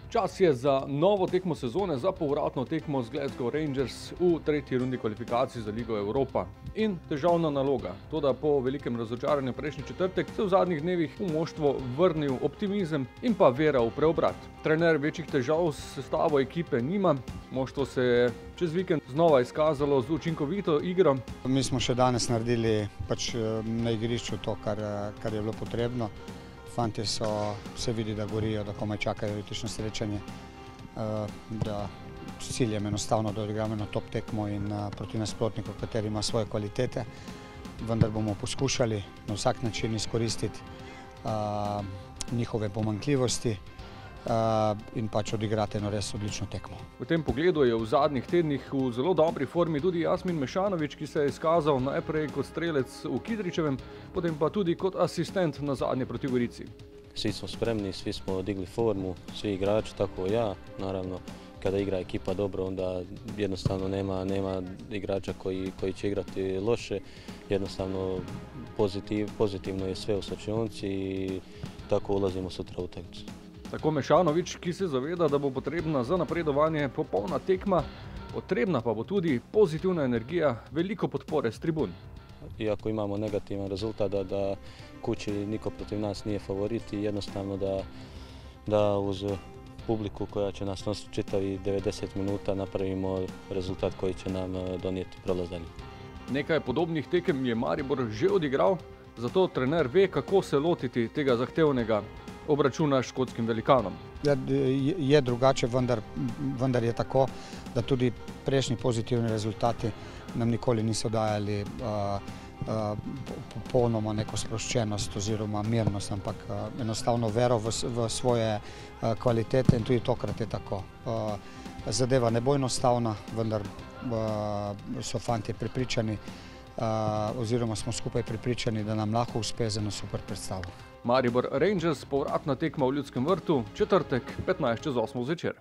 Čas je za novo tekmo sezone, za povratno tekmo z Glasgow Rangers v tretji rundi kvalifikacij za Ligo Evropa. In težavna naloga. Toda po velikem razočaranju prejšnji četrtek se v zadnjih dnevih v moštvo vrnil optimizem in pa vera v preobrat. Trener večjih težav s sestavo ekipe nima. Moštvo se je čez vikend znova izkazalo z učinkovito igro. Mi smo še danes naredili na igrišču to, kar je bilo potrebno. Fantje se vidi, da gorijo, da komaj čakajo jutrišnje srečanje, da s ciljem enostavno da odigramo eno top tekmo in proti nasprotniku, kateri ima svoje kvalitete, vendar bomo poskušali na vsak način izkoristiti njihove pomanjkljivosti in pač odigrati eno res odlično tekmo. V tem pogledu je v zadnjih tednih v zelo dobri formi tudi Jasmin Mešanović, ki se je izkazal najprej kot strelec v Kidričevem, potem pa tudi kot asistent na zadnje proti Gorici. Svi smo spremni, svi smo digli formu, svi igrači, tako i ja. Naravno, kada igra ekipa dobro, onda jednostavno nema igrača koji će igrati loše. Jednostavno pozitivno je sve u slačionici i tako ulazimo sutra u utakmicu. Tako Mešanović, ki se zaveda, da bo potrebna za napredovanje popolna tekma, potrebna pa bo tudi pozitivna energija, veliko podpore s tribun. Iako imamo negativan rezultat da kući niko protiv nas nije favorit i jednostavno da uz publiku koja će nas nositi čitavi 90 minuta napravimo rezultat koji će nam donijeti prolaz dalje. Nekaj podobnih tekem je Maribor že odigral, zato trener ve, kako se lotiti tega zahtevnega obračuna s škotskim velikanom. Je drugače, vendar je tako, da tudi prejšnji pozitivni rezultati nam nikoli niso dajali popolnoma neko sproščenost oziroma mirnost, ampak enostavno vero v svoje kvalitete in tudi tokrat je tako. Zadeva ne bo enostavna, vendar so fantje prepričani oziroma smo skupaj prepričani, da nam lahko uspe za eno super predstavo. Maribor Rangers, povratna tekma v Ljudskem vrtu, četrtek, 15:08 zvečer.